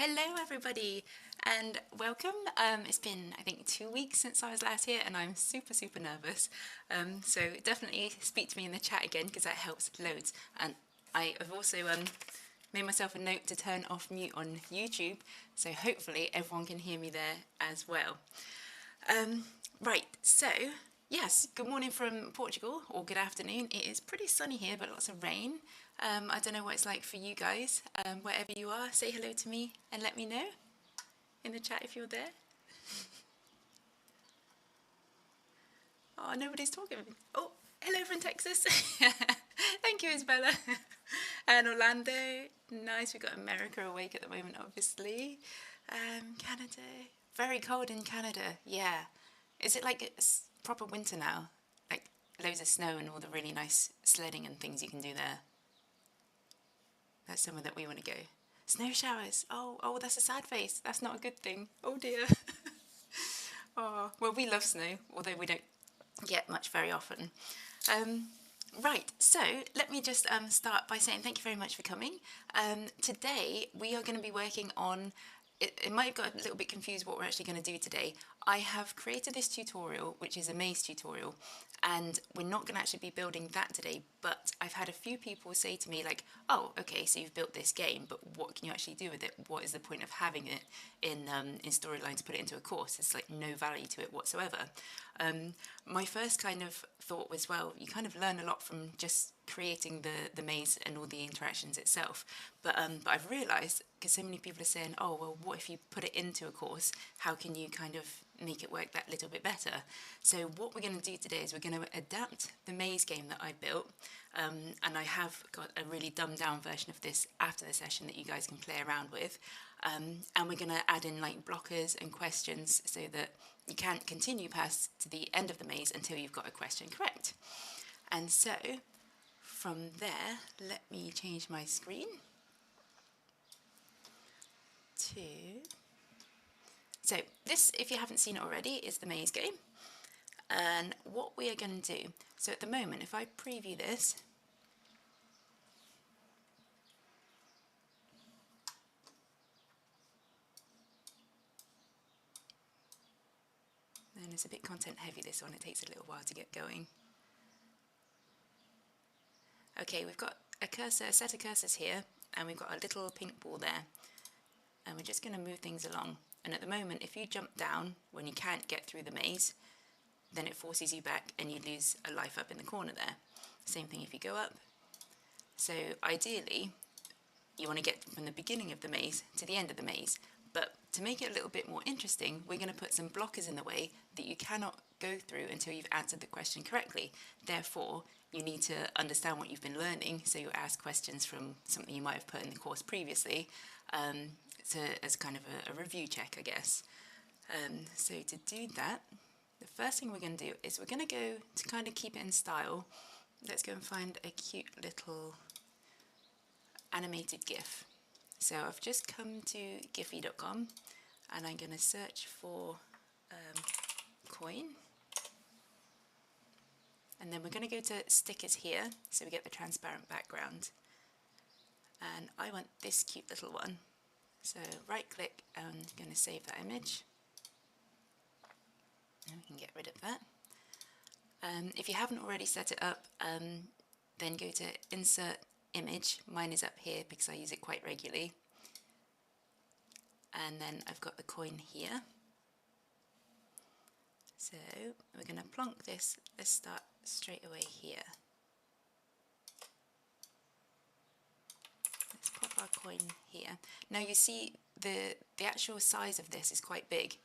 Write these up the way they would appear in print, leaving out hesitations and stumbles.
Hello everybody and welcome. It's been I think 2 weeks since I was last here and I'm super nervous. So definitely speak to me in the chat again because that helps loads. And I have also made myself a note to turn off mute on YouTube, so hopefully everyone can hear me there as well. Right, so yes, good morning from Portugal, or good afternoon. It is pretty sunny here, but lots of rain. I don't know what it's like for you guys. Wherever you are, say hello to me and let me know in the chat if you're there. Oh, nobody's talking. Oh, hello from Texas. Thank you, Isabella. And Orlando. Nice, we've got America awake at the moment, obviously. Canada. Very cold in Canada, yeah. Is it like it's proper winter now? Like loads of snow and all the really nice sledding and things you can do there? That's somewhere that we want to go. Snow showers. Oh, that's a sad face. That's not a good thing. Oh dear. Oh, well, we love snow, although we don't get much very often. Right, so let me just start by saying thank you very much for coming. Today we are going to be working on, it might have got a little bit confused what we're actually going to do today. I have created this tutorial, which is a maze tutorial, and we're not going to actually be building that today, but I've had a few people say to me like, oh, okay, so you've built this game, but what can you actually do with it? What is the point of having it in Storyline to put it into a course? There's like no value to it whatsoever. My first kind of thought was, well, you kind of learn a lot from just creating the maze and all the interactions itself. But I've realised, because so many people are saying, oh, well, what if you put it into a course? How can you kind of make it work that little bit better? So what we're going to do today is we're going to adapt the maze game that I built, and I have got a really dumbed down version of this after the session that you guys can play around with, and we're going to add in like blockers and questions so that you can't continue past to the end of the maze until you've got a question correct. And so from there, let me change my screen to... So this, if you haven't seen it already, is the maze game. And what we are going to do, so at the moment, if I preview this, then it's a bit content heavy, this one, it takes a little while to get going. Okay, we've got a cursor, a set of cursors here, and we've got a little pink ball there. And we're just going to move things along. And at the moment, if you jump down when you can't get through the maze, then it forces you back and you lose a life up in the corner there. Same thing if you go up. So ideally, you want to get from the beginning of the maze to the end of the maze. But to make it a little bit more interesting, we're going to put some blockers in the way that you cannot go through until you've answered the question correctly. Therefore, you need to understand what you've been learning, so you ask questions from something you might have put in the course previously, as kind of a review check, I guess. So to do that, the first thing we're going to do is we're going to go to kind of keep it in style. Let's go and find a cute little animated GIF. So I've just come to giphy.com and I'm going to search for coin. And then we're going to go to stickers here, so we get the transparent background. And I want this cute little one. So right click and I'm going to save that image. And we can get rid of that. If you haven't already set it up, then go to insert image. Mine is up here because I use it quite regularly. And then I've got the coin here. So we're going to plonk this. Let's start straight away here. Let's pop our coin here. Now you see the actual size of this is quite big.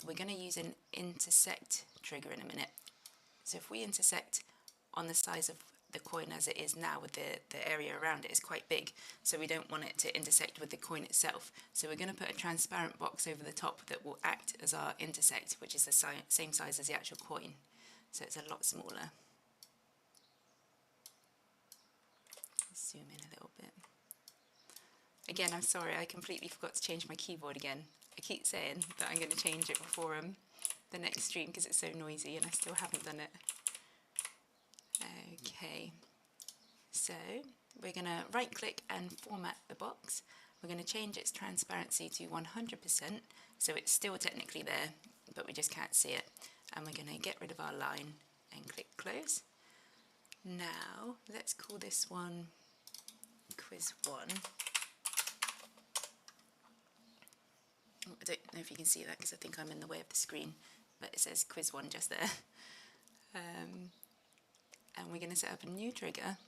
We're going to use an intersect trigger in a minute. So if we intersect on the size of the coin as it is now, with the area around it is quite big, so we don't want it to intersect with the coin itself. So we're going to put a transparent box over the top that will act as our intersect, which is the same size as the actual coin. So it's a lot smaller. Let's zoom in a little bit. Again, I'm sorry, I completely forgot to change my keyboard again. I keep saying that I'm going to change it before the next stream because it's so noisy and I still haven't done it. Okay, so we're going to right click and format the box, we're going to change its transparency to 100%, so it's still technically there, but we just can't see it. And we're going to get rid of our line and click close. Now, let's call this one quiz 1. I don't know if you can see that because I think I'm in the way of the screen, but it says quiz 1 just there. And we're going to set up a new trigger.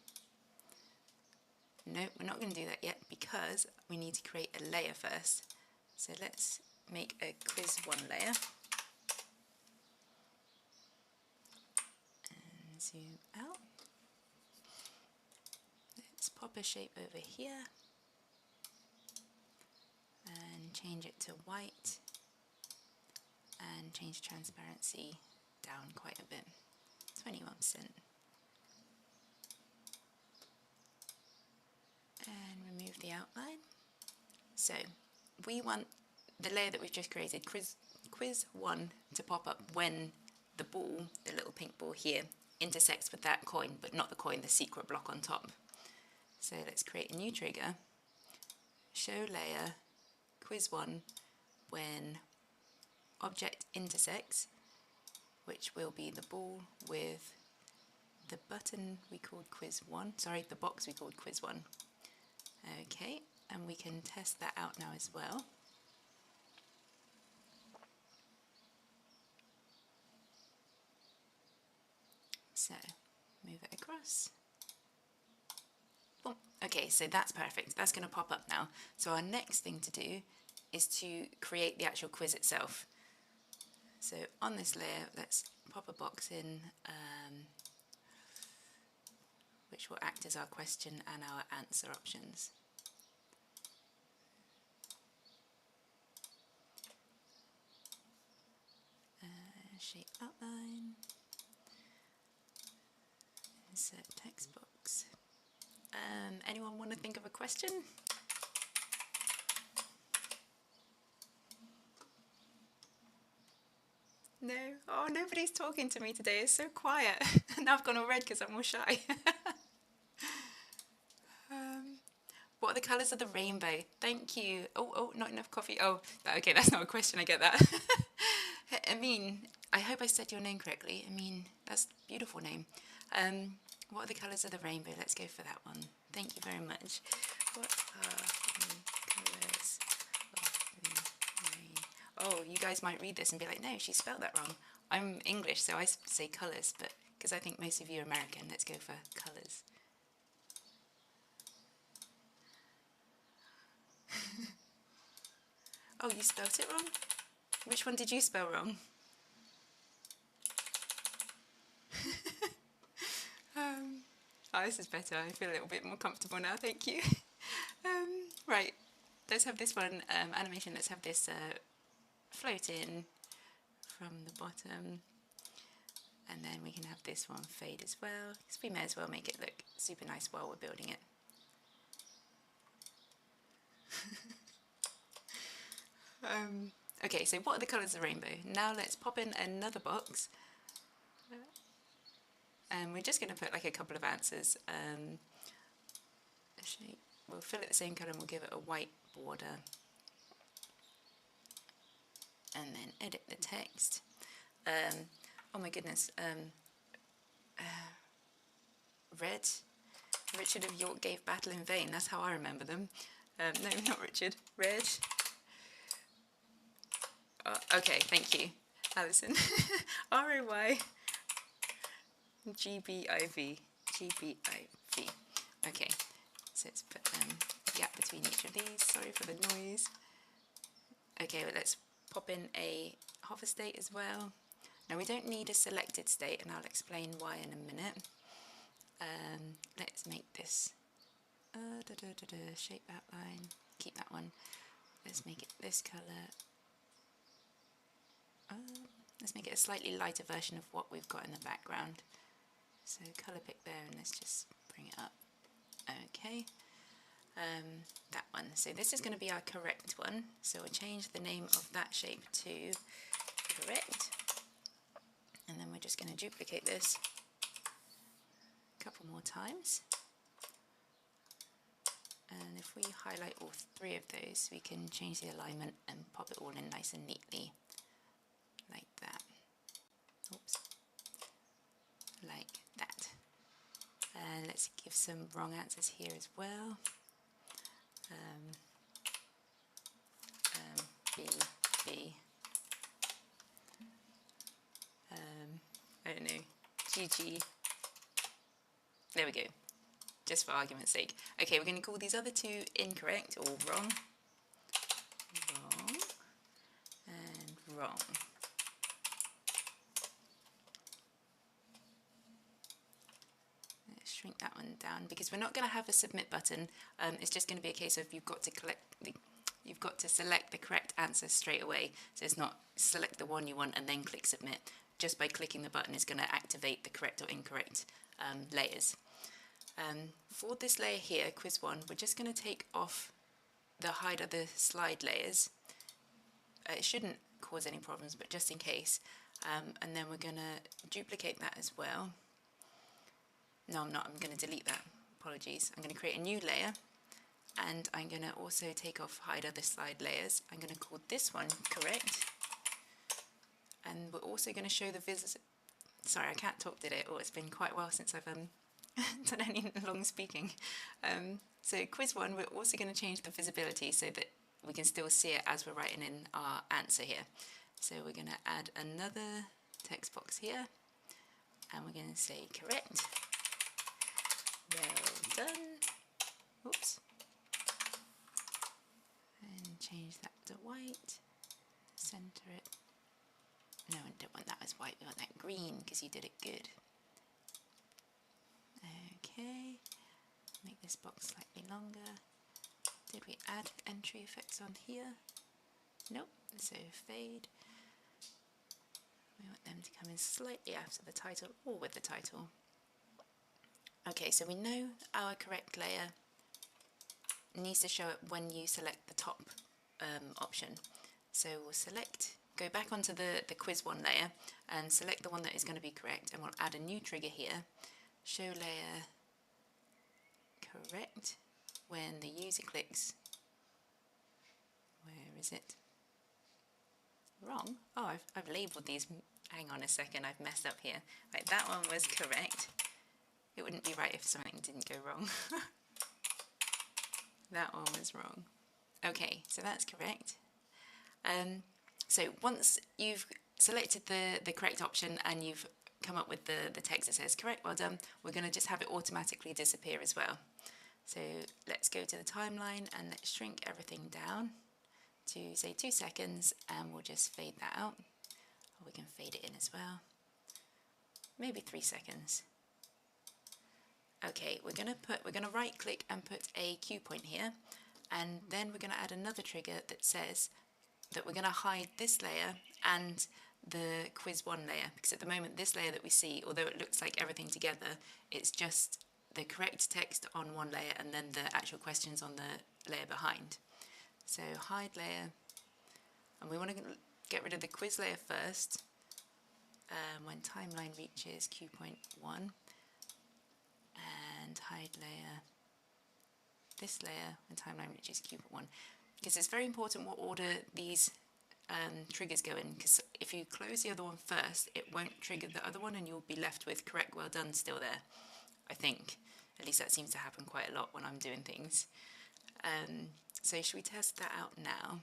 No, we're not going to do that yet because we need to create a layer first. So let's make a quiz 1 layer. And zoom out. Let's pop a shape over here and change it to white and change transparency down quite a bit, 21%. And remove the outline. So we want the layer that we've just created, quiz 1, to pop up when the ball, the little pink ball here, intersects with that coin, but not the coin, the secret block on top. So let's create a new trigger, show layer, quiz 1, when object intersects, which will be the ball with the button we called quiz 1, sorry, the box we called quiz 1. Okay, and we can test that out now as well. So, move it across. Boom. Okay, so that's perfect. That's going to pop up now. So our next thing to do is to create the actual quiz itself. So on this layer, let's pop a box in, which will act as our question and our answer options. Shape outline, insert text box. Anyone want to think of a question? No? Oh, nobody's talking to me today. It's so quiet. Now I've gone all red because I'm all shy. What are the colours of the rainbow? Thank you. Oh, not enough coffee. Oh, okay, that's not a question. I get that. Amin, I hope I said your name correctly. Amin, that's a beautiful name. What are the colours of the rainbow? Let's go for that one. Thank you very much. What are the colours of the rainbow? Oh, you guys might read this and be like, no, she spelled that wrong. I'm English, so I say colours, but because I think most of you are American, let's go for colours. Oh, you spelt it wrong? Which one did you spell wrong? Oh, this is better. I feel a little bit more comfortable now, thank you. Right, let's have this one, animation, let's have this float in from the bottom. And then we can have this one fade as well, because we may as well make it look super nice while we're building it. Okay, so what are the colours of the rainbow? Now let's pop in another box. And we're just going to put like a couple of answers. We'll fill it the same colour and we'll give it a white border. And then edit the text. Oh my goodness. Red. Richard of York gave battle in vain. That's how I remember them. No, not Richard. Red. Okay, thank you, Alison. R-O-Y. G-B-I-V. G-B-I-V. Okay, so let's put a gap between each of these. Sorry for the noise. Okay, well, let's pop in a hover state as well. Now we don't need a selected state, and I'll explain why in a minute. Let's make this shape outline. Keep that one. Let's make it this colour. Let's make it a slightly lighter version of what we've got in the background. So colour pick there, and let's just bring it up. Okay, that one. So this is going to be our correct one. So we'll change the name of that shape to correct. And then we're just going to duplicate this a couple more times. And if we highlight all three of those, we can change the alignment and pop it all in nice and neatly, like that. Oops. Like that. And let's give some wrong answers here as well. B, B. I don't know, GG. There we go, just for argument's sake. Okay, we're going to call these other two incorrect or wrong. Wrong and wrong. Let's shrink that one down because we're not going to have a submit button. It's just going to be a case of you've got to select the correct answer straight away. So it's not select the one you want and then click submit. Just by clicking the button is going to activate the correct or incorrect layers. For this layer here, quiz 1, we're just going to take off the hide other slide layers. It shouldn't cause any problems, but just in case. And then we're going to duplicate that as well. No, I'm not. I'm going to delete that. Apologies. I'm going to create a new layer. And I'm going to also take off hide other slide layers. I'm going to call this one correct. And we're also going to show the sorry, I can't talk today. Oh, it's been quite a while since I've done any long speaking. So quiz 1, we're also going to change the visibility so that we can still see it as we're writing in our answer here. So we're going to add another text box here. And we're going to say correct. Well done. Oops. And change that to white. Center it. No, I don't want that as white, we want that green because you did it good. Okay, make this box slightly longer. Did we add entry effects on here? Nope, so fade. We want them to come in slightly after the title or with the title. Okay, so we know our correct layer needs to show up when you select the top option. So we'll go back onto the quiz 1 layer and select the one that is going to be correct, and we'll add a new trigger here. Show layer correct when the user clicks. Where is it? Wrong. Oh, I've labelled these. Hang on a second, I've messed up here. Right, that one was correct. It wouldn't be right if something didn't go wrong. That one was wrong. Okay, so that's correct. So once you've selected the correct option and you've come up with the text that says correct, well done, we're going to just have it automatically disappear as well. So let's go to the timeline and let's shrink everything down to say 2 seconds, and we'll just fade that out. Or we can fade it in as well. Maybe 3 seconds. Okay, we're going to right click and put a cue point here, and then we're going to add another trigger that says that we're going to hide this layer and the quiz 1 layer, because at the moment this layer that we see, although it looks like everything together, it's just the correct text on one layer and then the actual questions on the layer behind. So hide layer, and we want to get rid of the quiz layer first when timeline reaches cue point 1, and hide layer, this layer when timeline reaches cue point 1. Because it's very important what order these triggers go in, because if you close the other one first, it won't trigger the other one and you'll be left with correct, well done still there, I think. At least that seems to happen quite a lot when I'm doing things. So should we test that out now?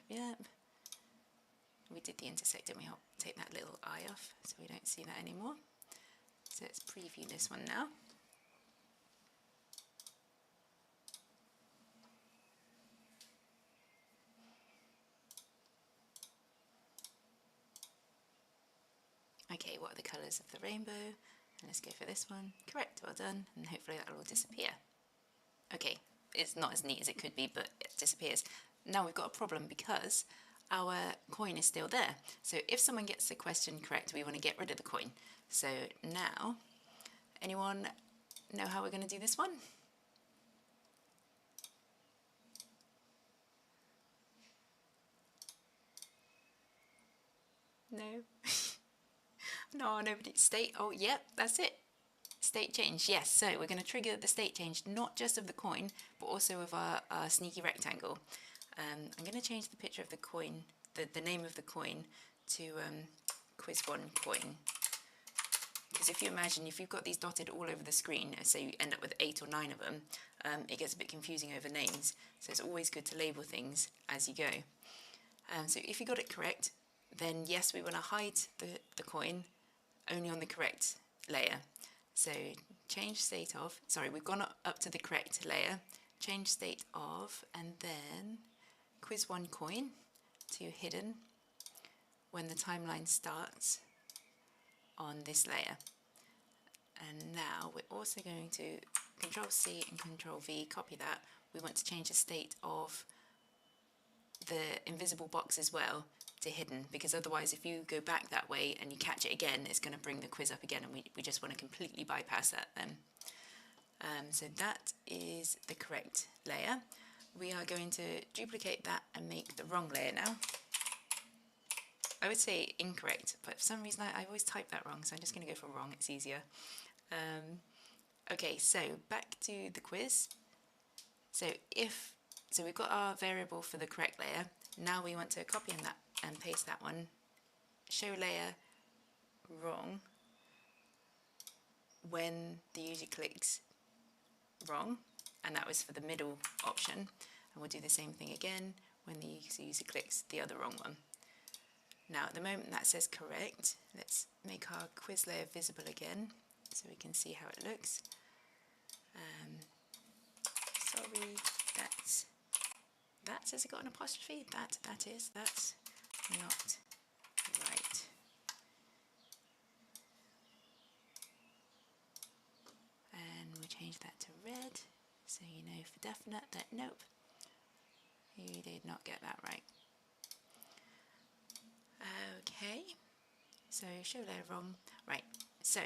Yep. We did the intersect and we help take that little eye off so we don't see that anymore. So let's preview this one now. Okay, what are the colours of the rainbow? And let's go for this one. Correct, well done, and hopefully that will all disappear. Okay, it's not as neat as it could be, but it disappears. Now we've got a problem because our coin is still there. So if someone gets the question correct, we want to get rid of the coin. So now, anyone know how we're going to do this one? No? No, nobody. Stay. Oh, yep, that's it. State change, yes. So we're going to trigger the state change, not just of the coin, but also of our sneaky rectangle. I'm going to change the picture of the coin, the name of the coin, to quiz 1 coin. Because if you imagine, if you've got these dotted all over the screen, say you end up with 8 or 9 of them, it gets a bit confusing over names. So it's always good to label things as you go. So if you got it correct, then yes, we want to hide the coin only on the correct layer. So change state of, sorry, we've gone up to the correct layer, change state of, and then quiz 1 coin to hidden when the timeline starts on this layer. And now we're also going to Control C and Control V, copy that. We want to change the state of the invisible box as well to hidden, because otherwise if you go back that way and you catch it again, it's going to bring the quiz up again, and we just want to completely bypass that then. So that is the correct layer. We are going to duplicate that and make the wrong layer now. I would say incorrect, but for some reason I always type that wrong, so I'm just going to go for wrong, it's easier. Okay, so back to the quiz. So we've got our variable for the correct layer. Now we want to copy that and paste that one. Show layer wrong when the user clicks wrong, and that was for the middle option. And we'll do the same thing again when the user clicks the other wrong one. Now at the moment that says correct. Let's make our quiz layer visible again so we can see how it looks. Sorry, that says it got an apostrophe. That's not right. And we'll change that to red so you know for definite that nope, you did not get that right. Okay, so show layer wrong. Right, so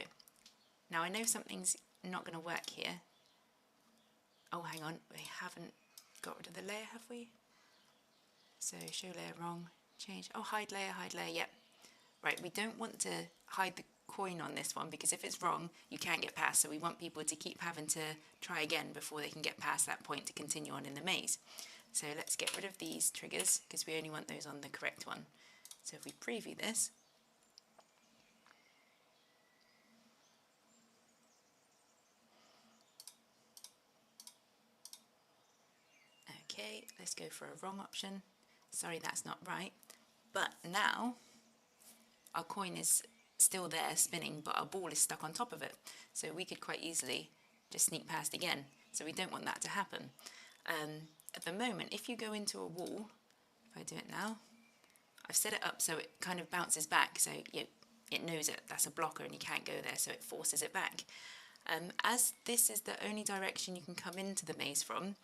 now I know something's not going to work here. Oh, hang on, we haven't got rid of the layer, have we? So show layer wrong, change, oh, hide layer, yep. Right, we don't want to hide the coin on this one, because if it's wrong, you can't get past, so we want people to keep having to try again before they can get past that point to continue on in the maze. So let's get rid of these triggers, because we only want those on the correct one. So if we preview this, okay, let's go for a wrong option. Sorry, that's not right. But now our coin is still there spinning, but our ball is stuck on top of it. So we could quite easily just sneak past again. So we don't want that to happen. At the moment, if you go into a wall, if I do it now, I've set it up so it kind of bounces back, so it knows that's a blocker and you can't go there, so it forces it back. As this is the only direction you can come into the maze from,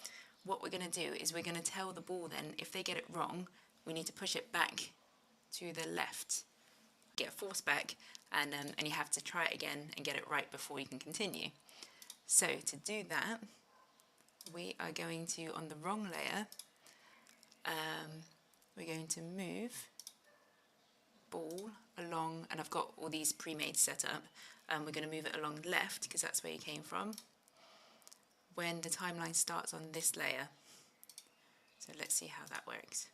what we're going to do is we're going to tell the ball then, if they get it wrong, we need to push it back to the left, get forced back, and you have to try it again and get it right before you can continue. So to do that, we are going to, on the wrong layer, we're going to move ball along, and I've got all these pre-made set up, we're going to move it along left because that's where you came from, when the timeline starts on this layer. So let's see how that works.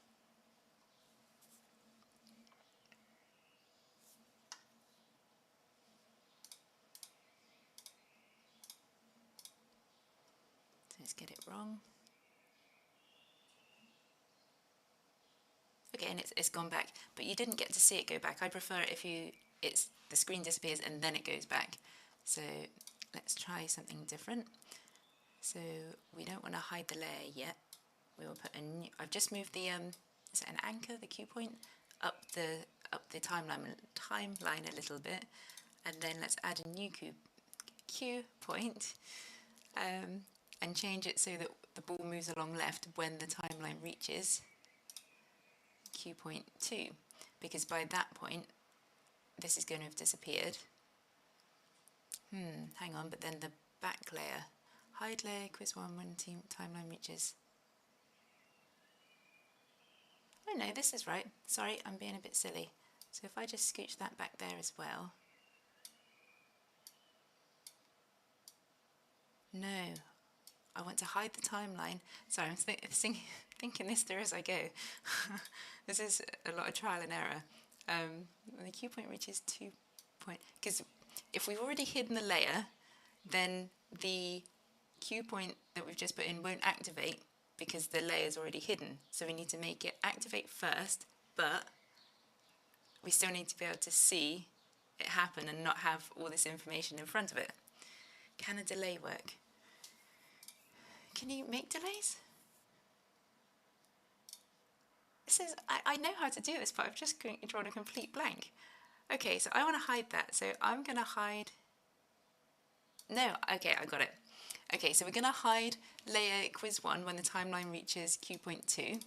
So let's get it wrong. Okay, and it's gone back, but you didn't get to see it go back. I prefer it if the screen disappears and then it goes back. So let's try something different. So we don't want to hide the layer yet. We will put a new, I've just moved the is it an anchor, the cue point, up the timeline a little bit, and then let's add a new cue point, and change it so that the ball moves along left when the timeline reaches cue point 2, because by that point this is going to have disappeared. Hang on, but then the back layer, hide layer, quiz 1 when timeline reaches. Oh no, this is right. Sorry, I'm being a bit silly. So if I just scooch that back there as well. No, I want to hide the timeline. Sorry, I'm thinking this through as I go. This is a lot of trial and error. The cue point reaches 2 point, because if we've already hidden the layer, then the cue point that we've just put in won't activate because the layer's already hidden. So we need to make it activate first, but we still need to be able to see it happen and not have all this information in front of it. Can a delay work? Can you make delays? I know how to do this, but I've just drawn a complete blank. Okay, so I want to hide that. So I'm going to hide... No, okay, I got it. Okay, so we're going to hide layer quiz 1 when the timeline reaches cue point 2.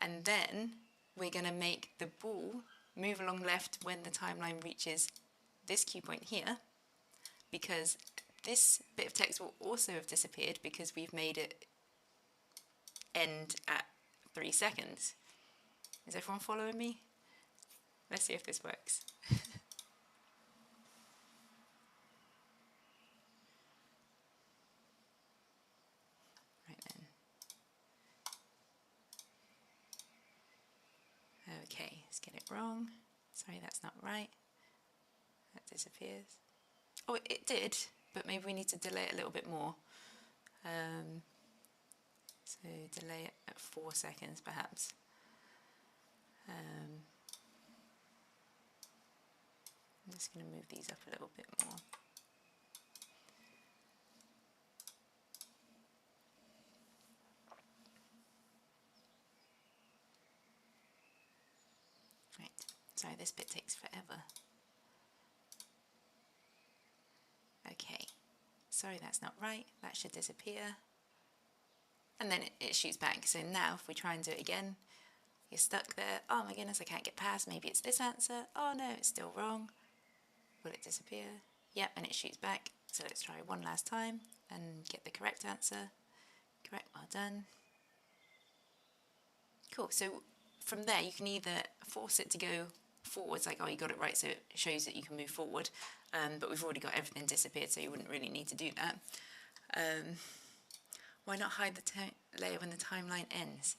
And then we're going to make the ball move along left when the timeline reaches this cue point here, because this bit of text will also have disappeared because we've made it end at 3 seconds. Is everyone following me? Let's see if this works. Right then. Okay, let's get it wrong. Sorry, that's not right. That disappears. Oh, it did, but maybe we need to delay it a little bit more. So delay it at 4 seconds perhaps. I'm just going to move these up a little bit more. Right, sorry, this bit takes forever. Okay, sorry, that's not right. That should disappear. And then it shoots back. So now if we try and do it again, you're stuck there. Oh my goodness, I can't get past. Maybe it's this answer. Oh no, it's still wrong. Will it disappear? Yep, and it shoots back. So let's try one last time and get the correct answer. Correct, well done. Cool, so from there you can either force it to go forwards, like, oh, you got it right, so it shows that you can move forward, but we've already got everything disappeared, so you wouldn't really need to do that. Why not hide the layer when the timeline ends?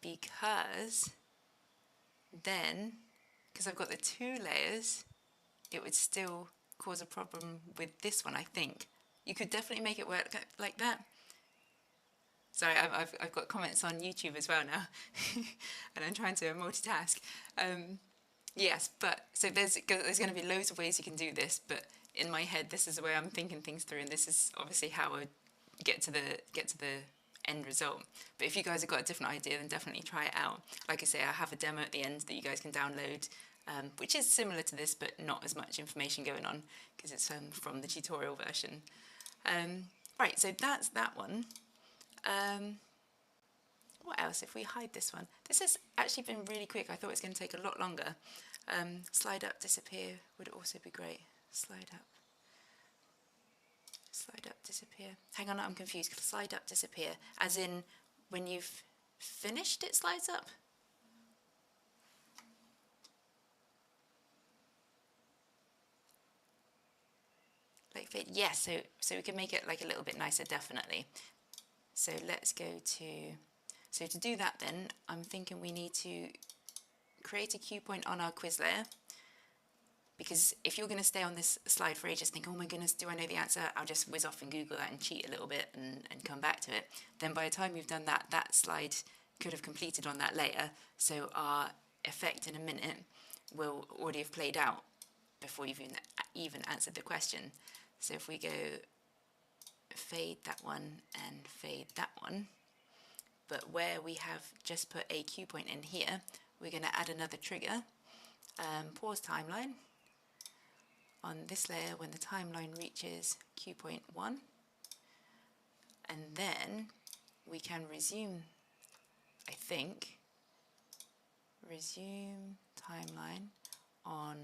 Because then, because I've got the 2 layers, it would still cause a problem with this one, I think. You could definitely make it work like that. Sorry, I've got comments on YouTube as well now, and I'm trying to multitask. Yes, but so there's going to be loads of ways you can do this, but in my head, this is the way I'm thinking things through, and this is obviously how I get to the end result. But if you guys have got a different idea, then definitely try it out. Like I say, I have a demo at the end that you guys can download, which is similar to this, but not as much information going on because it's from the tutorial version. Right, so that's that one. What else? If we hide this one, this has actually been really quick. I thought it was going to take a lot longer. Slide up, disappear would also be great. Slide up, disappear. Hang on, I'm confused. Slide up, disappear, as in when you've finished, it slides up. Like, yes. So we can make it like a little bit nicer, definitely. So let's go to. So to do that, then I'm thinking we need to create a cue point on our quiz layer, because if you're going to stay on this slide for ages, think, oh my goodness, do I know the answer? I'll just whiz off and Google that and cheat a little bit and come back to it. Then by the time you've done that, that slide could have completed on that layer, so our effect in a minute will already have played out before you've even answered the question. So if we go fade that one and fade that one, but where we have just put a cue point in here, we're going to add another trigger, pause timeline on this layer when the timeline reaches cue point 1, and then we can resume, I think, resume timeline on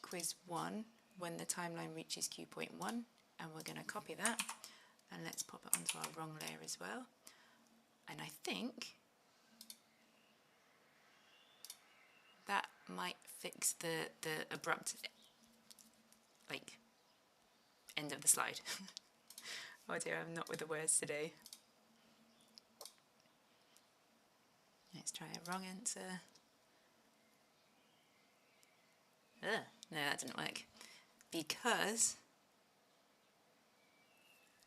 quiz 1 when the timeline reaches cue point 1, and we're going to copy that, and let's pop it onto our wrong layer as well. And I think that might fix the abrupt, like, end of the slide. Oh dear, I'm not with the words today. Let's try a wrong answer. Ugh, no, that didn't work. Because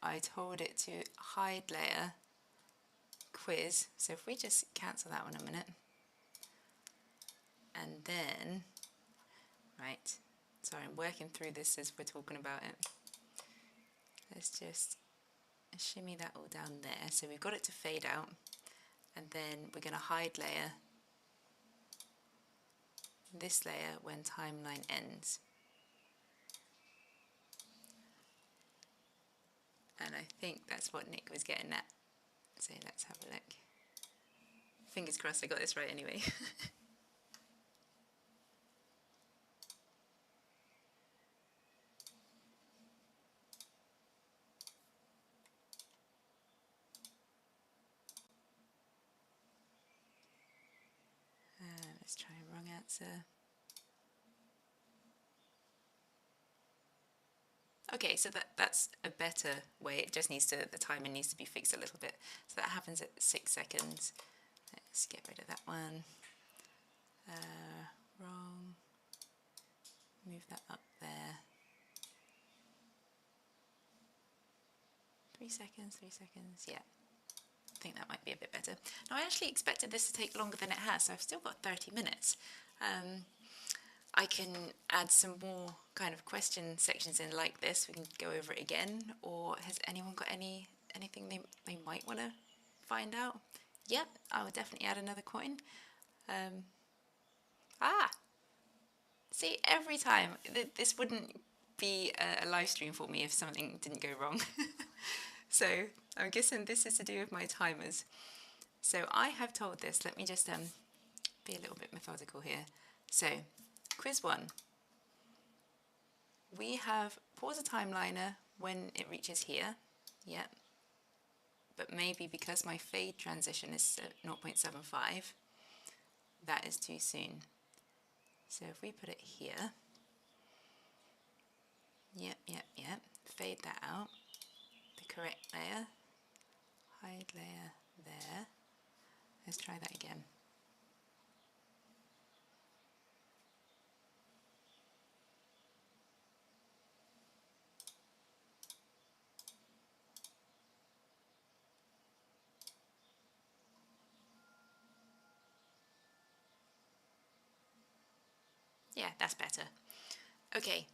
I told it to hide layer quiz. So if we just cancel that one a minute. And then, right, sorry, I'm working through this as we're talking about it. Let's just shimmy that all down there. So we've got it to fade out. And then we're going to hide layer this layer when timeline ends. And I think that's what Nick was getting at. So let's have a look. Fingers crossed I got this right anyway. Let's try a wrong answer. Okay, so that's a better way. It just needs to, the timer needs to be fixed a little bit. So that happens at 6 seconds. Let's get rid of that one. Wrong. Move that up there. 3 seconds, 3 seconds, yeah. I think that might be a bit better. Now I actually expected this to take longer than it has, so I've still got 30 minutes. I can add some more kind of question sections in like this. We can go over it again, or has anyone got anything they might want to find out? Yep, I would definitely add another coin. See, every time, this wouldn't be a live stream for me if something didn't go wrong. So I'm guessing this is to do with my timers. So I have told this, let me just be a little bit methodical here. So quiz 1. We have pause a timeliner when it reaches here. Yep. But maybe because my fade transition is 0.75, that is too soon. So if we put it here, yep, fade that out, the correct layer, hide layer there. Let's try that again. Yeah, that's better. Okay,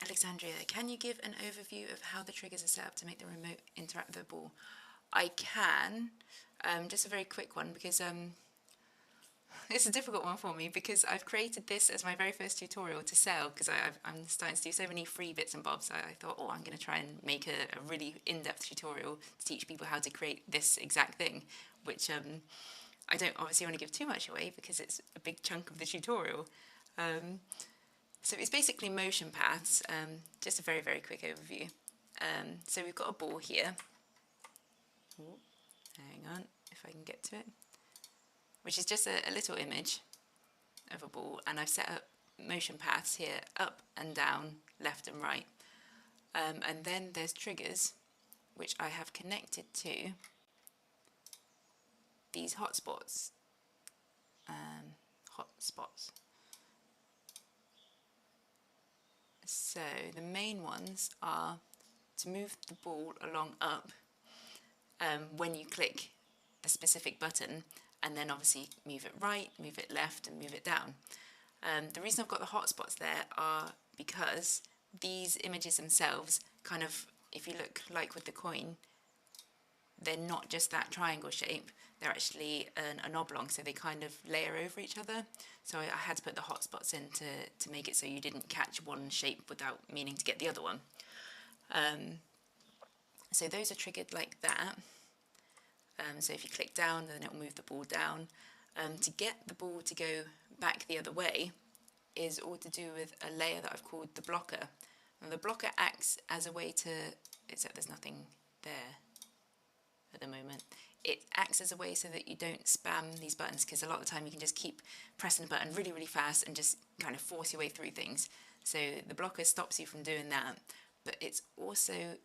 Alexandria, can you give an overview of how the triggers are set up to make the remote interact with the ball? I can, just a very quick one, because it's a difficult one for me, because I've created this as my very first tutorial to sell, because I'm starting to do so many free bits and bobs. I thought, oh, I'm going to try and make a really in-depth tutorial to teach people how to create this exact thing, which I don't obviously want to give too much away because it's a big chunk of the tutorial. So it's basically motion paths, just a very, very quick overview. So we've got a ball here. Ooh, hang on, if I can get to it. Which is just a little image of a ball, and I've set up motion paths here, up and down, left and right. And then there's triggers, which I have connected to these hotspots. So the main ones are to move the ball along up when you click the specific button, and then obviously move it right, move it left, and move it down. The reason I've got the hotspots there are because these images themselves kind of, if you look like with the coin, they're not just that triangle shape, they're actually an oblong, so they kind of layer over each other. So I had to put the hotspots in to make it so you didn't catch one shape without meaning to get the other one. So those are triggered like that. So if you click down, then it will move the ball down. To get the ball to go back the other way is all to do with a layer that I've called the blocker. And the blocker acts as a way to, except there's nothing there at the moment. It acts as a way so that you don't spam these buttons, because a lot of the time you can just keep pressing the button really, really fast and just kind of force your way through things. So the blocker stops you from doing that, but it also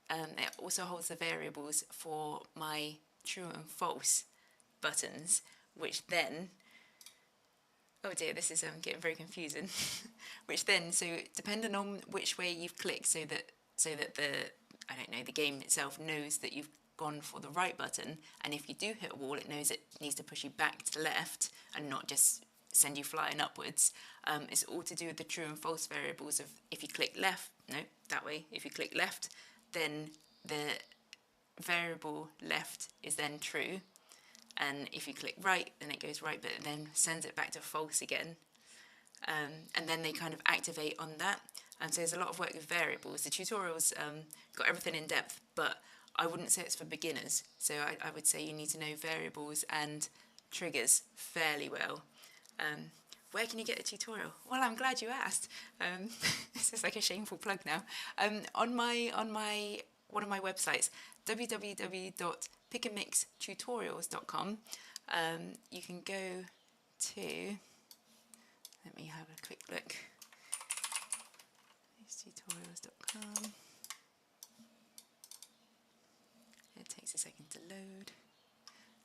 holds the variables for my true and false buttons, which then, oh dear, this is getting very confusing. Which then, so depending on which way you've clicked, so that the, I don't know, the game itself knows that you've gone for the right button, and if you do hit a wall, it knows it needs to push you back to the left and not just send you flying upwards. It's all to do with the true and false variables of if you click left, no, that way, if you click left, then the variable left is then true, and if you click right, then it goes right, but it then sends it back to false again. And then they kind of activate on that. And so there's a lot of work with variables. The tutorial's got everything in depth, but I wouldn't say it's for beginners. So I would say you need to know variables and triggers fairly well. Where can you get a tutorial? Well, I'm glad you asked. This is like a shameful plug now. On one of my websites, www.pickandmixtutorials.com, you can go to, let me have a quick look, tutorials.com. It takes a second to load.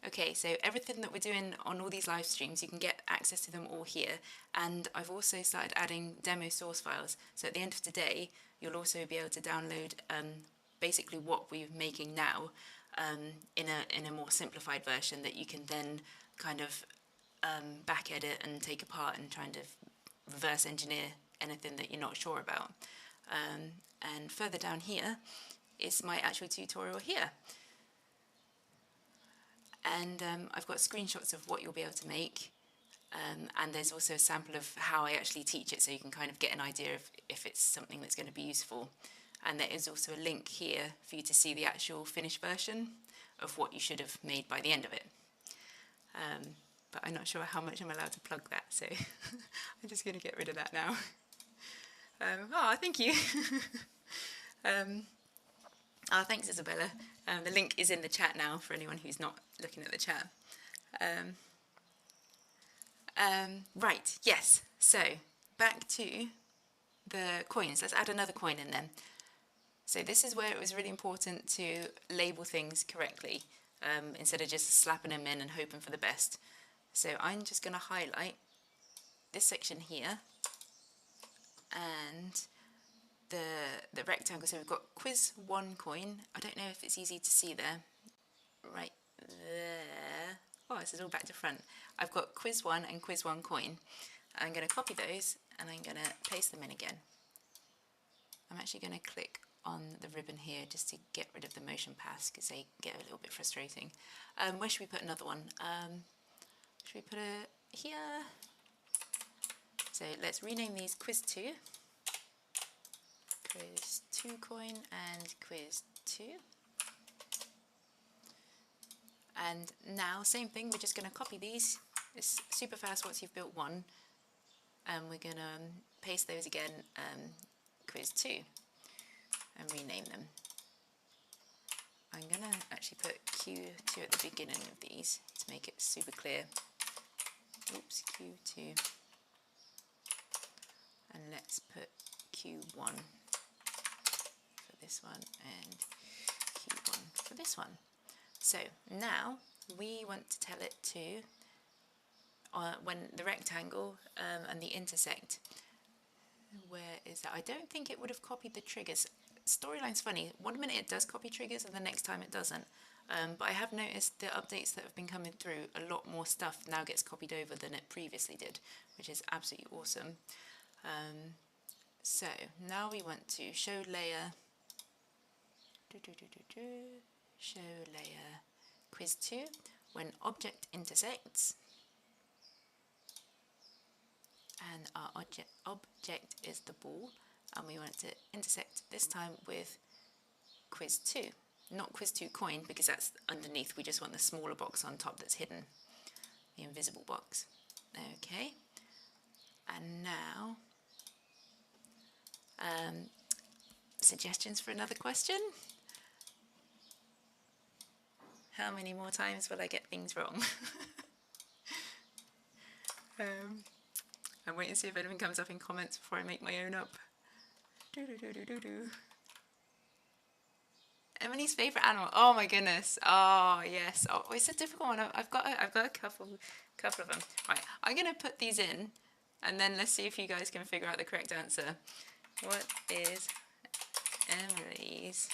Okay, so everything that we're doing on all these live streams, you can get access to them all here. And I've also started adding demo source files. So at the end of today, you'll also be able to download basically what we're making now in a more simplified version that you can then kind of back edit and take apart and try to reverse engineer anything that you're not sure about. And further down here is my actual tutorial here. And I've got screenshots of what you'll be able to make, and there's also a sample of how I actually teach it, so you can kind of get an idea of if it's something that's going to be useful. And there is also a link here for you to see the actual finished version of what you should have made by the end of it. But I'm not sure how much I'm allowed to plug that, so I'm just going to get rid of that now. Oh, thank you. Oh, thanks, Isabella. The link is in the chat now for anyone who's not looking at the chat. Right, yes. So back to the coins. Let's add another coin in then. So this is where it was really important to label things correctly instead of just slapping them in and hoping for the best. So I'm just going to highlight this section here and the rectangle. So we've got quiz 1 coin. I don't know if it's easy to see there. Right there. Oh, this is all back to front. I've got quiz 1 and quiz 1 coin. I'm going to copy those and I'm going to paste them in again. I'm actually going to click on the ribbon here just to get rid of the motion paths because they get a little bit frustrating. Where should we put another one? Should we put it here? So let's rename these quiz 2. Quiz 2 coin and quiz 2. And now, same thing, we're just going to copy these. It's super fast once you've built one. And we're going to paste those again, quiz 2, and rename them. I'm going to actually put Q2 at the beginning of these to make it super clear. Oops, Q2. And let's put Q1 for this one and Q1 for this one. So now we want to tell it to, when the rectangle and the intersect, where is that? I don't think it would have copied the triggers. Storyline's funny. One minute it does copy triggers and the next time it doesn't. But I have noticed the updates that have been coming through, a lot more stuff now gets copied over than it previously did, which is absolutely awesome. So now we want to show layer, show layer quiz 2 when object intersects, and our object is the ball, and we want to intersect this time with quiz 2, not quiz 2 coin because that's underneath. We just want the smaller box on top that's hidden, the invisible box. Okay, and now suggestions for another question? How many more times will I get things wrong? I'm waiting to see if anything comes up in comments before I make my own up. Emily's favourite animal. Oh my goodness. Oh yes. Oh, it's a difficult one. I've got a couple of them. Right. I'm gonna put these in, and then let's see if you guys can figure out the correct answer. What is Emily's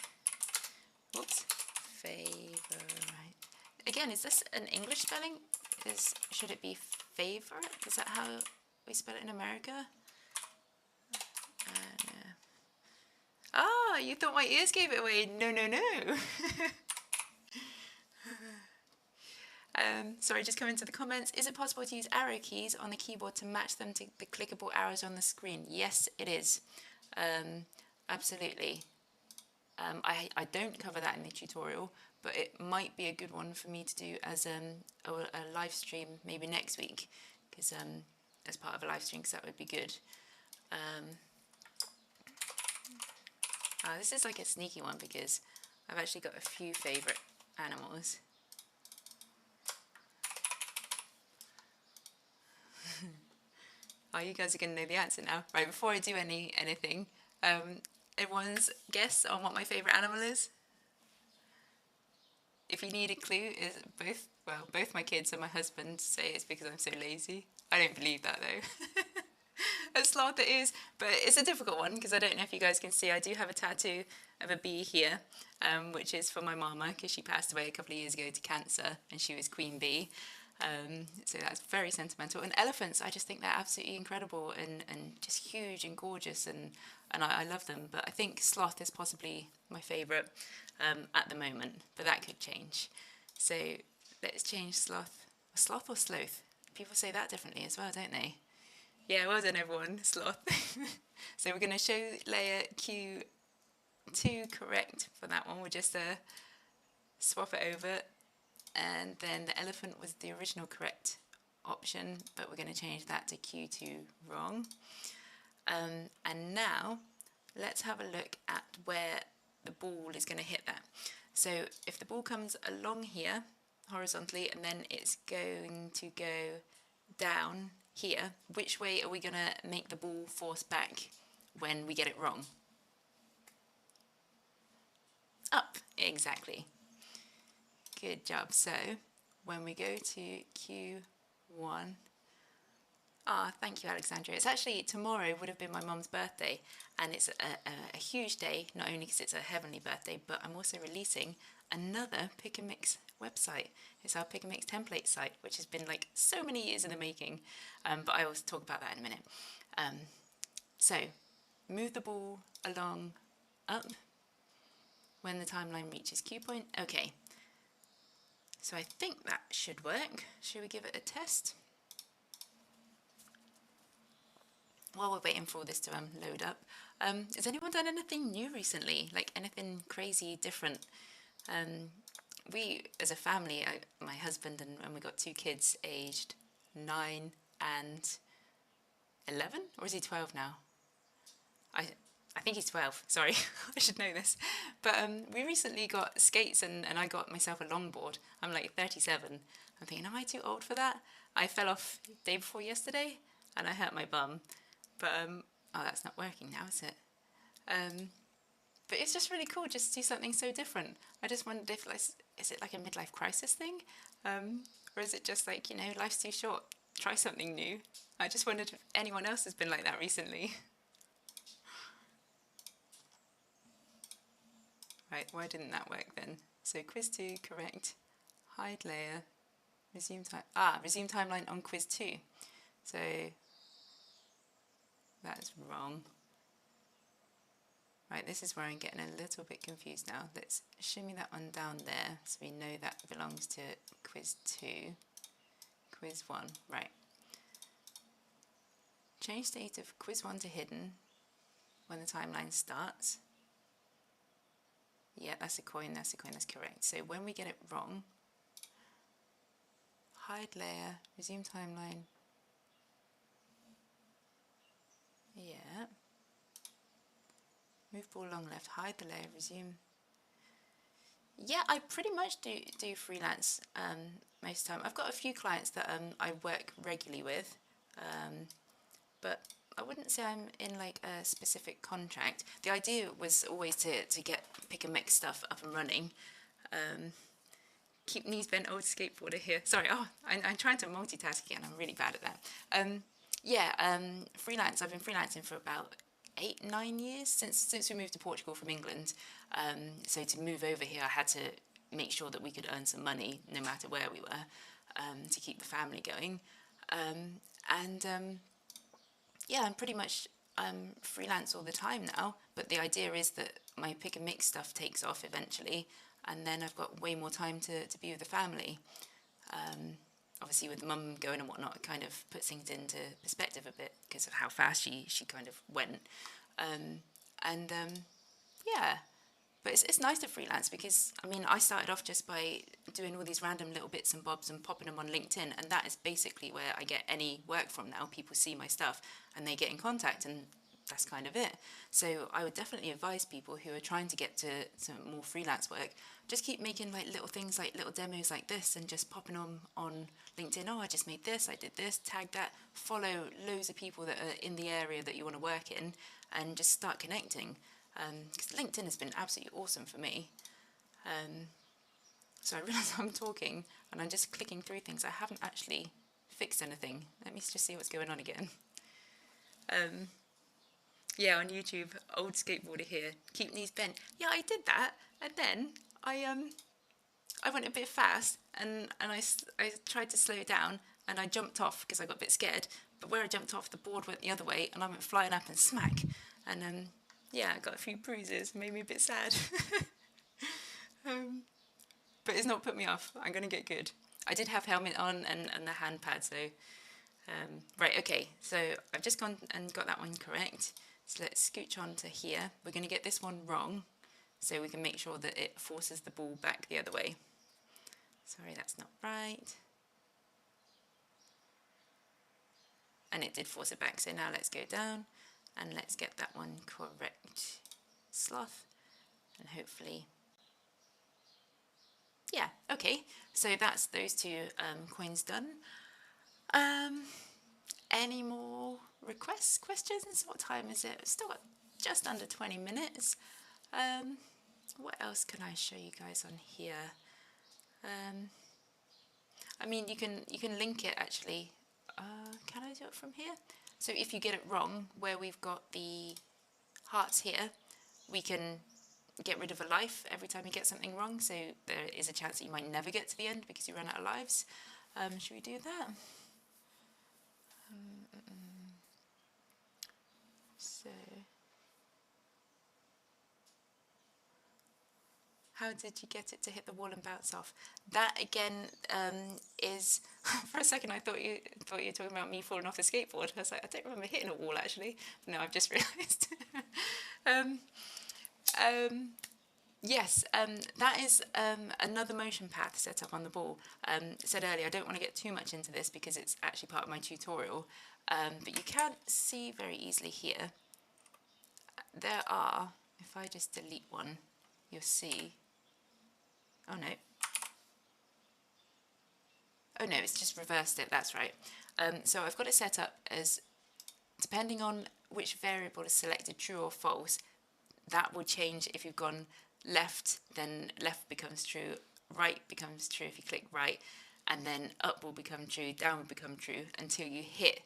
favourite? Again, is this an English spelling? Should it be favourite? Is that how we spell it in America? Ah, you thought my ears gave it away. No, no, no. Sorry, just coming to the comments. Is it possible to use arrow keys on the keyboard to match them to the clickable arrows on the screen? Yes, it is. Absolutely. I don't cover that in the tutorial, but it might be a good one for me to do as a live stream maybe next week, because as part of a live stream, because that would be good. This is like a sneaky one because I've actually got a few favourite animals. Oh, you guys are going to know the answer now. Right, before I do anything, everyone's guess on what my favourite animal is? If you need a clue, is both my kids and my husband say it's because I'm so lazy. I don't believe that though. A sloth it is, but it's a difficult one because I don't know if you guys can see. I do have a tattoo of a bee here, which is for my mama because she passed away a couple of years ago to cancer and she was queen bee. So that's very sentimental. And elephants, I just think they're absolutely incredible and just huge and gorgeous, and I love them. But I think sloth is possibly my favourite at the moment, but that could change. So let's change sloth. Sloth or sloth? People say that differently as well, don't they? Yeah, well done everyone, sloth. So we're going to show layer Q2 correct for that one. We'll just swap it over, and then the elephant was the original correct option, but we're going to change that to Q2 wrong. And now let's have a look at where the ball is going to hit that. So if the ball comes along here horizontally and then it's going to go down here, which way are we going to make the ball force back when we get it wrong? Up, exactly. Good job. So when we go to Q1, thank you, Alexandria. It's actually, tomorrow would have been my mum's birthday, and it's a huge day, not only because it's a heavenly birthday, but I'm also releasing another Pick and Mix website. It's our Pick and Mix template site, which has been like so many years in the making, but I will talk about that in a minute. So move the ball along up when the timeline reaches Q point. Okay, so I think that should work. Should we give it a test? While we're waiting for all this to load up, has anyone done anything new recently? Like anything crazy different? We, as a family, my husband and we got 2 kids aged 9 and 11, or is he 12 now? I think he's 12, sorry, I should know this. But we recently got skates and I got myself a longboard. I'm like 37. I'm thinking, am I too old for that? I fell off the day before yesterday and I hurt my bum. But, oh, that's not working now, is it? But it's just really cool just to do something so different. I just wondered if, like, is it like a midlife crisis thing? Or is it just like, you know, life's too short, try something new? I just wondered if anyone else has been like that recently. Right, why didn't that work then? So quiz 2, correct. Hide layer, resume time. Resume timeline on quiz 2. So that's wrong. Right, this is where I'm getting a little bit confused now. Let's shimmy that one down there so we know that belongs to quiz 2. Quiz 1, right. Change state of quiz 1 to hidden when the timeline starts. Yeah, that's a coin, that's correct. So when we get it wrong, hide layer, resume timeline. Yeah. Move ball long left, hide the layer, resume. Yeah, I pretty much do freelance most of the time. I've got a few clients that I work regularly with. but I wouldn't say I'm in like a specific contract. The idea was always to get pick and mix stuff up and running. Keep knees bent, old skateboarder here. Sorry, I'm trying to multitask again. I'm really bad at that. Freelance. I've been freelancing for about 8-9 years since we moved to Portugal from England. So to move over here, I had to make sure that we could earn some money no matter where we were, to keep the family going. I'm pretty much freelance all the time now, but the idea is that my pick and mix stuff takes off eventually, and then I've got way more time to be with the family. Obviously with mum going and whatnot, it kind of puts things into perspective a bit because of how fast she kind of went. Yeah, but it's nice to freelance because, I mean, I started off just by doing all these random little bits and bobs and popping them on LinkedIn, and that is basically where I get any work from now. People see my stuff and they get in contact, and that's kind of it. So I would definitely advise people who are trying to get to more freelance work, just keep making like little things, like little demos like this, and just popping them on LinkedIn. Oh, I just made this, I did this, tag that, follow loads of people that are in the area that you want to work in, and just start connecting. Because LinkedIn has been absolutely awesome for me. So I realise I'm talking and I'm just clicking through things. I haven't actually fixed anything. Let me just see what's going on again. On YouTube, old skateboarder here, keep knees bent. Yeah, I did that, and then I went a bit fast, and I tried to slow down, and I jumped off because I got a bit scared. But where I jumped off, the board went the other way, and I went flying up and smack. And I got a few bruises, made me a bit sad. But it's not put me off. I'm going to get good. I did have helmet on and the hand pad, so... right, okay, so I've just gone and got that one correct. So let's scooch on to here. We're going to get this one wrong, so we can make sure that it forces the ball back the other way. Sorry, that's not right. And it did force it back, so now let's go down and let's get that one correct. Sloth, and hopefully... Yeah, okay, so that's those two coins done. Any more requests, questions? What time is it? I've still got just under 20 minutes. What else can I show you guys on here? I mean, you can link it actually. Can I do it from here? So if you get it wrong, where we've got the hearts here, we can get rid of a life every time you get something wrong. So there is a chance that you might never get to the end because you run out of lives. Should we do that? So, how did you get it to hit the wall and bounce off? That again is, for a second I thought you were talking about me falling off the skateboard. I was like, I don't remember hitting a wall actually. No, I've just realised. Yes, that is another motion path set up on the ball. I said earlier, I don't want to get too much into this because it's actually part of my tutorial, but you can see very easily here, there are, if I just delete one, you'll see, oh no, it's just reversed it, that's right. So I've got it set up as, depending on which variable is selected, true or false, that will change. If you've gone left, then left becomes true, right becomes true if you click right, and then up will become true, down will become true, until you hit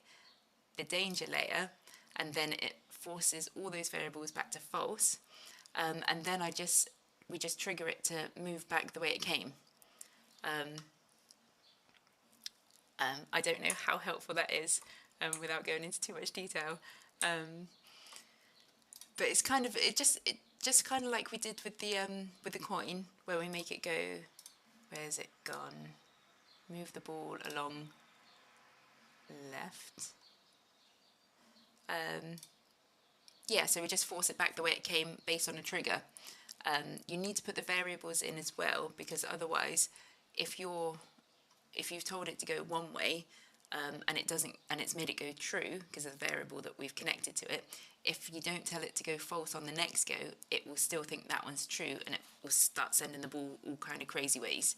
the danger layer, and then it forces all those variables back to false, and then we just trigger it to move back the way it came. I don't know how helpful that is without going into too much detail. But it's kind of, it just kind of like we did with the coin, where we make it go, where's it gone? Move the ball along left. Yeah, so we just force it back the way it came based on a trigger. You need to put the variables in as well, because otherwise, if you've told it to go one way, and it's made it go true because of the variable that we've connected to it, if you don't tell it to go false on the next go, it will still think that one's true, and it will start sending the ball all kind of crazy ways.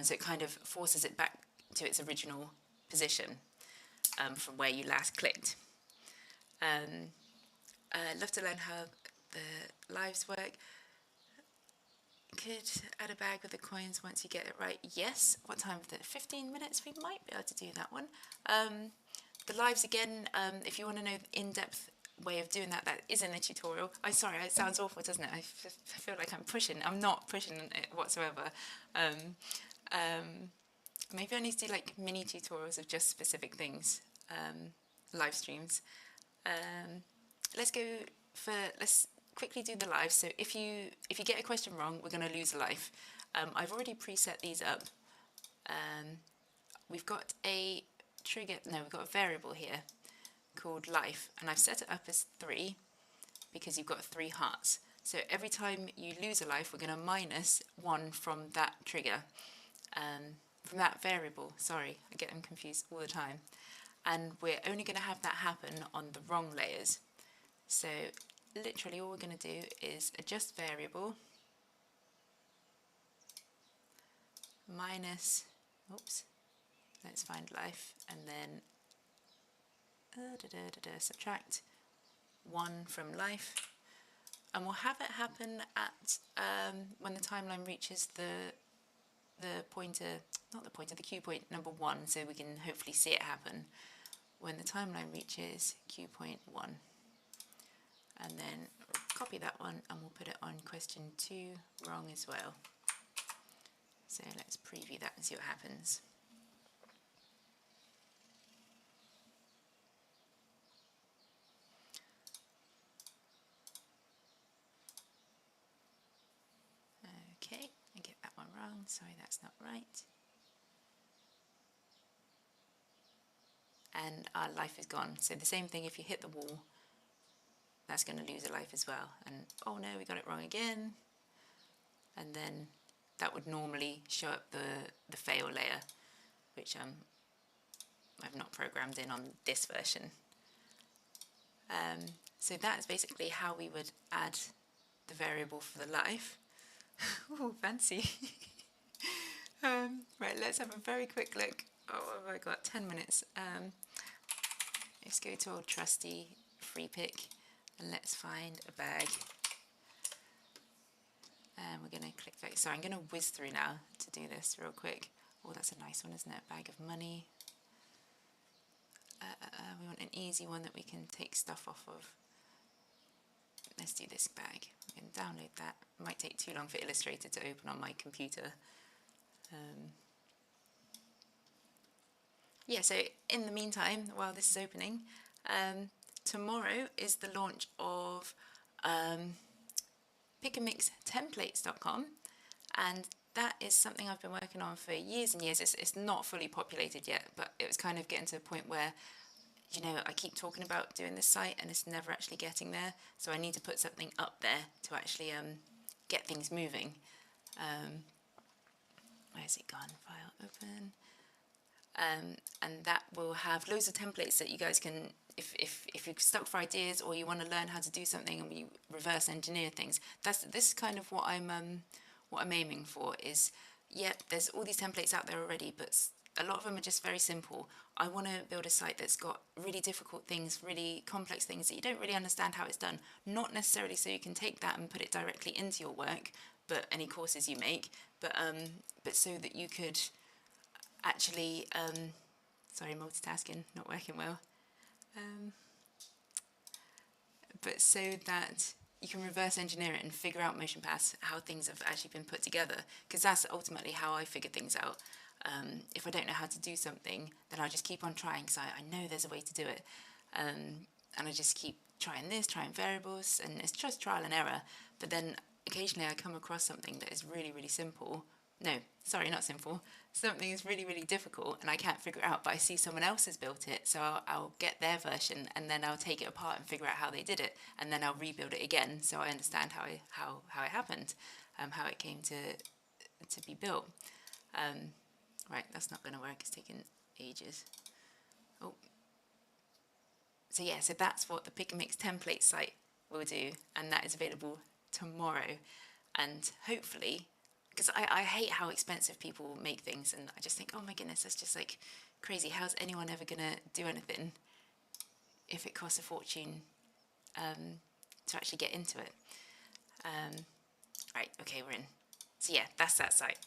So it kind of forces it back to its original position from where you last clicked. Love to learn how the lives work. Could add a bag with the coins once you get it right. Yes. What time is it? 15 minutes? We might be able to do that one. The lives again, if you want to know the in-depth way of doing that, that is in the tutorial. I'm sorry, it sounds awful, doesn't it? I feel like I'm pushing. I'm not pushing it whatsoever. Maybe I need to do like mini tutorials of just specific things, live streams. Let's quickly do the live. So if you get a question wrong, we're going to lose a life. I've already preset these up. We've got a we've got a variable here called life, and I've set it up as 3 because you've got 3 hearts. So every time you lose a life, we're going to minus 1 from that trigger, from that variable. Sorry, I get them confused all the time. And we're only going to have that happen on the wrong layers. So literally all we're going to do is adjust variable minus, oops, let's find life, and then subtract 1 from life, and we'll have it happen at when the timeline reaches the pointer, not the pointer, the cue point number 1, so we can hopefully see it happen when the timeline reaches cue point 1. And then copy that one and we'll put it on question 2 wrong as well. So let's preview that and see what happens. Okay, I get that one wrong. Sorry, that's not right. And our life is gone. So the same thing, if you hit the wall, that's going to lose a life as well. And oh no, we got it wrong again. And then that would normally show up the fail layer, which I've not programmed in on this version. So that's basically how we would add the variable for the life. Ooh, fancy. Right, let's have a very quick look. Oh, have I got 10 minutes? Let's go to old trusty free pick and let's find a bag. And we're going to click that. So I'm going to whiz through now to do this real quick. Oh, that's a nice one, isn't it? Bag of money. We want an easy one that we can take stuff off of. Let's do this bag. We can download that. It might take too long for Illustrator to open on my computer. Yeah, so in the meantime, while this is opening, tomorrow is the launch of pickandmixtemplates.com, and that is something I've been working on for years and years. It's not fully populated yet, but it was kind of getting to a point where, you know, I keep talking about doing this site and it's never actually getting there, so I need to put something up there to actually get things moving. Where's it gone? File open. And that will have loads of templates that you guys can, if you're stuck for ideas or you want to learn how to do something and we reverse engineer things, this is kind of what I'm aiming for. Is, yeah, there's all these templates out there already, but a lot of them are just very simple. I want to build a site that's got really difficult things, really complex things that you don't really understand how it's done. Not necessarily so you can take that and put it directly into your work, but any courses you make, but so that you could actually, sorry, multitasking, not working well, but so that you can reverse engineer it and figure out motion paths, how things have actually been put together, because that's ultimately how I figure things out. If I don't know how to do something, then I'll just keep on trying, because I know there's a way to do it, and I just keep trying this, trying variables, and it's just trial and error. But then occasionally I come across something that is really, really simple. No, sorry, not simple. Something is really, really difficult and I can't figure it out, but I see someone else has built it, so I'll get their version and then I'll take it apart and figure out how they did it, and then I'll rebuild it again so I understand how it happened, how it came to be built. Right, that's not going to work. It's taking ages. Oh. So yeah, so that's what the Pick and Mix template site will do, and that is available tomorrow. And hopefully, because I hate how expensive people make things, and I just think, oh my goodness, that's just like crazy. How's anyone ever going to do anything if it costs a fortune to actually get into it. Right, okay, we're in. So yeah, that's that site.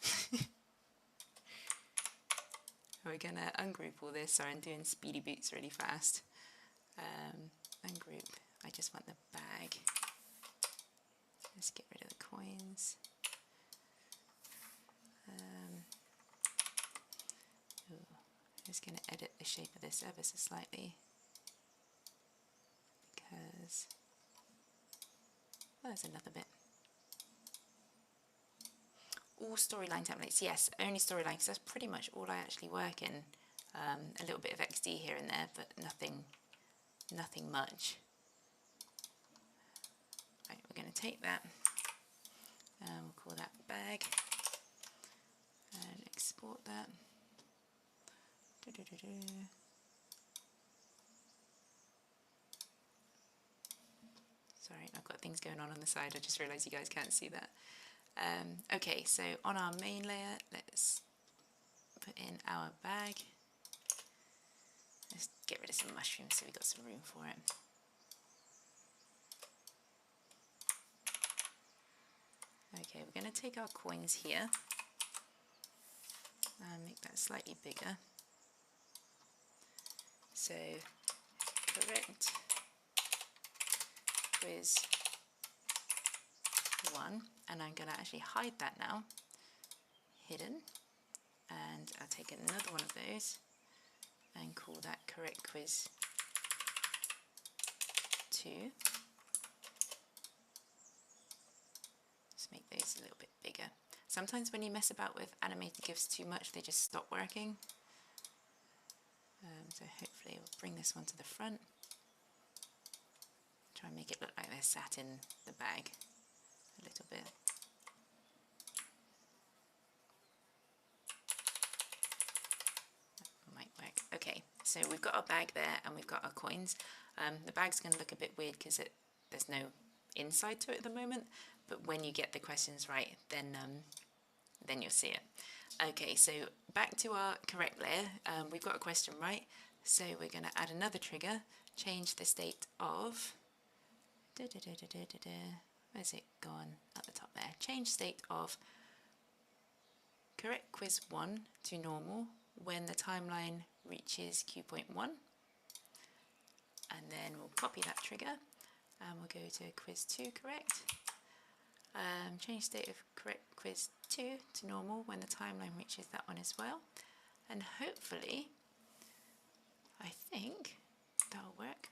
We're gonna ungroup all this. Sorry, I'm doing speedy boots really fast. Ungroup, I just want the bag. Let's get rid of the coins. I'm just going to edit the shape of this ever so slightly because, well, there's another bit. All storyline templates, yes, only storyline, because that's pretty much all I actually work in. A little bit of XD here and there, but nothing much. Right, we're going to take that and we'll call that bag and export that. Sorry, I've got things going on the side. I just realised you guys can't see that. Okay, so on our main layer, let's put in our bag. Let's get rid of some mushrooms so we've got some room for it. Okay, we're going to take our coins here and make that slightly bigger. So, correct quiz 1, and I'm going to actually hide that now, hidden, and I'll take another one of those and call that correct quiz 2. Just make those a little bit bigger. Sometimes when you mess about with animated GIFs too much, they just stop working. So hopefully we'll bring this one to the front. Try and make it look like they're sat in the bag a little bit. That might work. Okay, so we've got our bag there and we've got our coins. The bag's going to look a bit weird because there's no inside to it at the moment, but when you get the questions right, then you'll see it. Okay, so back to our correct layer. We've got a question right, so we're going to add another trigger, change the state of, where's it gone? At the top there. Change state of correct quiz 1 to normal when the timeline reaches Q point 1. And then we'll copy that trigger and we'll go to quiz 2 correct. Change state of correct quiz 2 to normal when the timeline reaches that one as well. And hopefully, I think that'll work.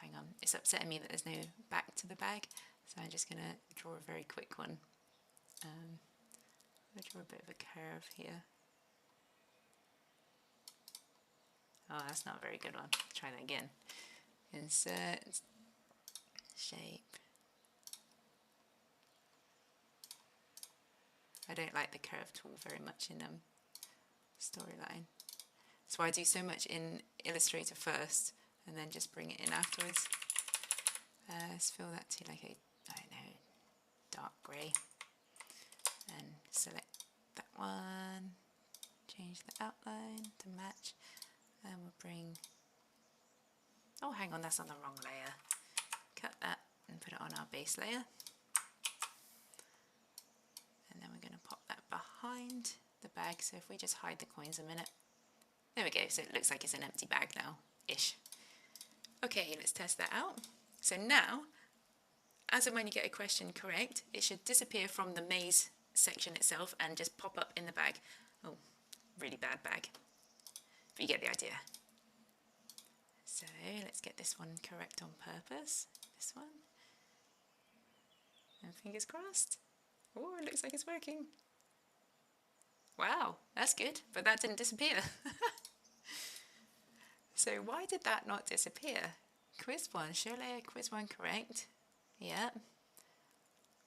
Hang on, it's upsetting me that there's no back to the bag, so I'm just going to draw a very quick one. I'm going to draw a bit of a curve here. Oh, that's not a very good one. Try that again. Insert, shape. I don't like the curve tool very much in storyline. That's why I do so much in Illustrator first and then just bring it in afterwards. Let's fill that to like a, I don't know, dark grey. And select that one. Change the outline to match. And we'll bring, oh hang on, that's on the wrong layer. Cut that and put it on our base layer. And then we're going to pop that behind the bag. So if we just hide the coins a minute. There we go, so it looks like it's an empty bag now-ish. Okay, let's test that out. So now, as and when you get a question correct, it should disappear from the maze section itself and just pop up in the bag. Oh, really bad bag. But you get the idea. So let's get this one correct on purpose. This one. And fingers crossed. Oh, it looks like it's working. Wow, that's good, but that didn't disappear. So why did that not disappear? Quiz 1, show layer, quiz 1 correct. Yeah.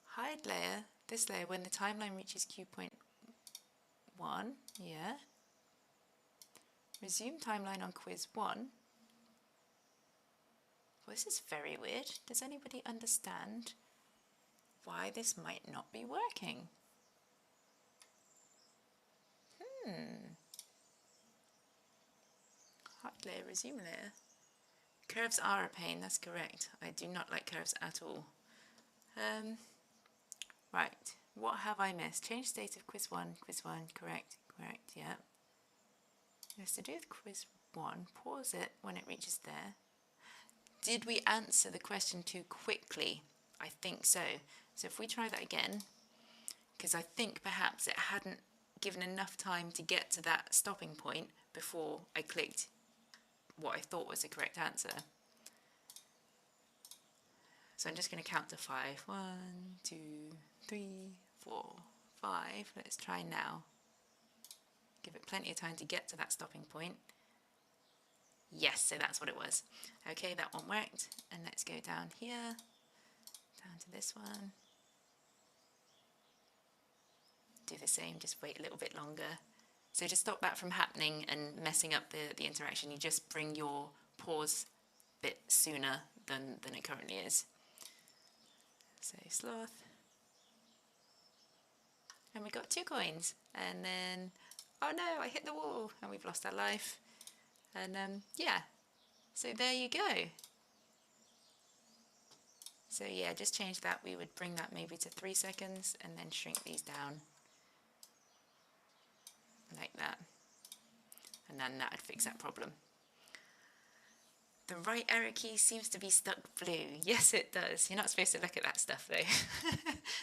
Hide layer, this layer when the timeline reaches Q point 1. Yeah. Resume timeline on quiz 1. Well, this is very weird. Does anybody understand why this might not be working? Hide layer, resume layer. Curves are a pain, that's correct. I do not like curves at all. Right, what have I missed? Change state of quiz 1, correct, yeah. It's to do with quiz 1, pause it when it reaches there. Did we answer the question too quickly? I think so. So if we try that again, because I think perhaps it hadn't given enough time to get to that stopping point before I clicked what I thought was the correct answer. So I'm just going to count to 5. 1, 2, 3, 4, 5. Let's try now. Give it plenty of time to get to that stopping point. Yes, so that's what it was. Okay, that one worked. And let's go down here, down to this one. Do the same, just wait a little bit longer. So to stop that from happening and messing up the interaction, you just bring your pause bit sooner than it currently is. So sloth. And we got 2 coins. And then, oh no, I hit the wall and we've lost our life. And yeah, so there you go. So yeah, just change that. We would bring that maybe to 3 seconds and then shrink these down like that. And then that would fix that problem. The right arrow key seems to be stuck blue. Yes, it does. You're not supposed to look at that stuff though.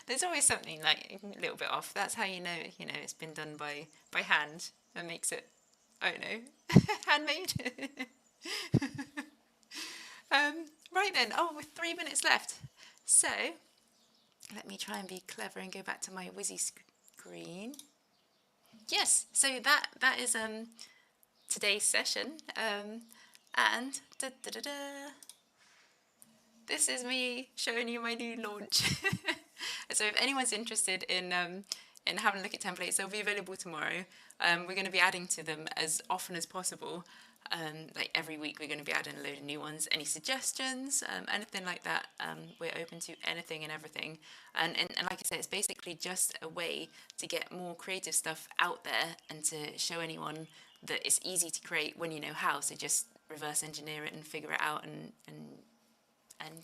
There's always something like a little bit off. That's how you know it's been done by hand. That makes it, I don't know, handmade. Right then, oh, with 3 minutes left. So, let me try and be clever and go back to my whizzy screen. Yes, so that is today's session. And this is me showing you my new launch. So if anyone's interested in having a look at templates, they'll be available tomorrow. We're going to be adding to them as often as possible. Like every week we're going to be adding a load of new ones. Any suggestions, anything like that, we're open to anything and everything. And like I said, it's basically just a way to get more creative stuff out there and to show anyone that it's easy to create when you know how. So just reverse engineer it and figure it out and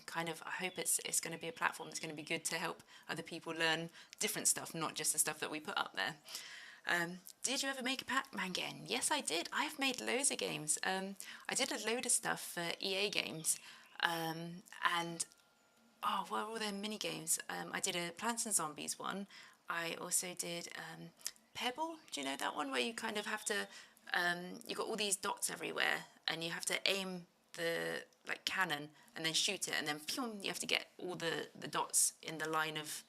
kind of, I hope it's going to be a platform that's going to be good to help other people learn different stuff, not just the stuff that we put up there. Did you ever make a Pac-Man game? Yes, I did. I've made loads of games. I did a load of stuff for EA games, and oh, what were all their mini games? I did a Plants and Zombies one. I also did Pebble. Do you know that one where you kind of have to, you got all these dots everywhere, and you have to aim the like cannon and then shoot it, and then phew, you have to get all the dots in the line of,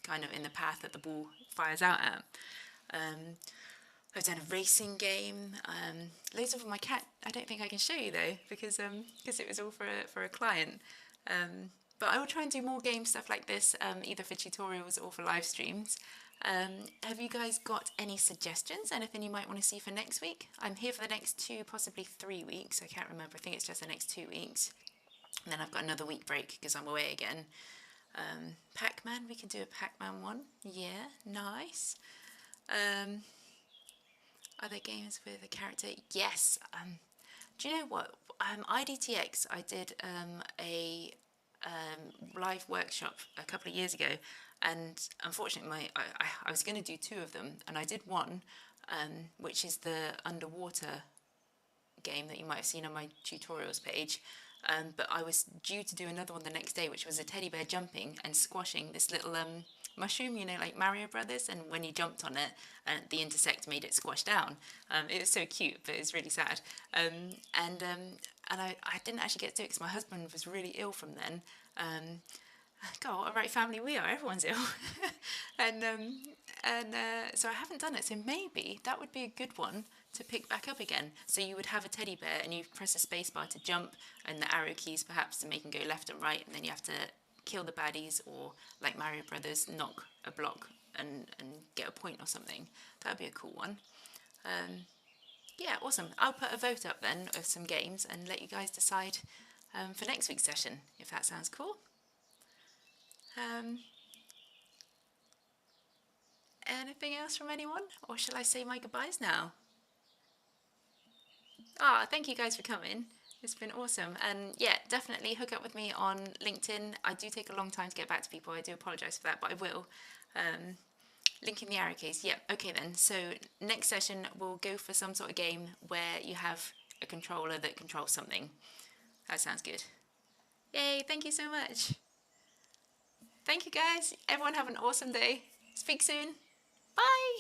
kind of in the path that the ball fires out at. I've done a racing game. Loads of them I can't. I don't think I can show you though because it was all for a client. But I will try and do more game stuff like this, either for tutorials or for live streams. Have you guys got any suggestions? Anything you might want to see for next week? I'm here for the next 2, possibly 3 weeks. I can't remember. I think it's just the next 2 weeks. And then I've got another week break because I'm away again. Pac-Man, we can do a Pac-Man one. Yeah, nice. Other games with a character? Yes. Do you know what? IDTX, I did a live workshop a couple of years ago, and unfortunately I was going to do 2 of them, and I did one, which is the underwater game that you might have seen on my tutorials page. But I was due to do another one the next day, which was a teddy bear jumping and squashing this little mushroom, you know, like Mario Brothers, and when you jumped on it, the intersect made it squash down. It was so cute, but it was really sad. And I didn't actually get to do it because my husband was really ill from then. God, what a right family we are, everyone's ill. So I haven't done it, so maybe that would be a good one to pick back up again. So you would have a teddy bear and you press a space bar to jump, and the arrow keys perhaps to make him go left and right, and then you have to kill the baddies, or like Mario Brothers, knock a block and get a point or something. That would be a cool one. Yeah, awesome. I'll put a vote up then of some games and let you guys decide for next week's session, if that sounds cool. Anything else from anyone, or shall I say my goodbyes now? Ah, thank you guys for coming. It's been awesome. And yeah, definitely hook up with me on LinkedIn. I do take a long time to get back to people. I do apologise for that, but I will. Link in the arrow case. Yeah, okay then. So next session, we'll go for some sort of game where you have a controller that controls something. That sounds good. Yay, thank you so much. Thank you guys. Everyone have an awesome day. Speak soon. Bye.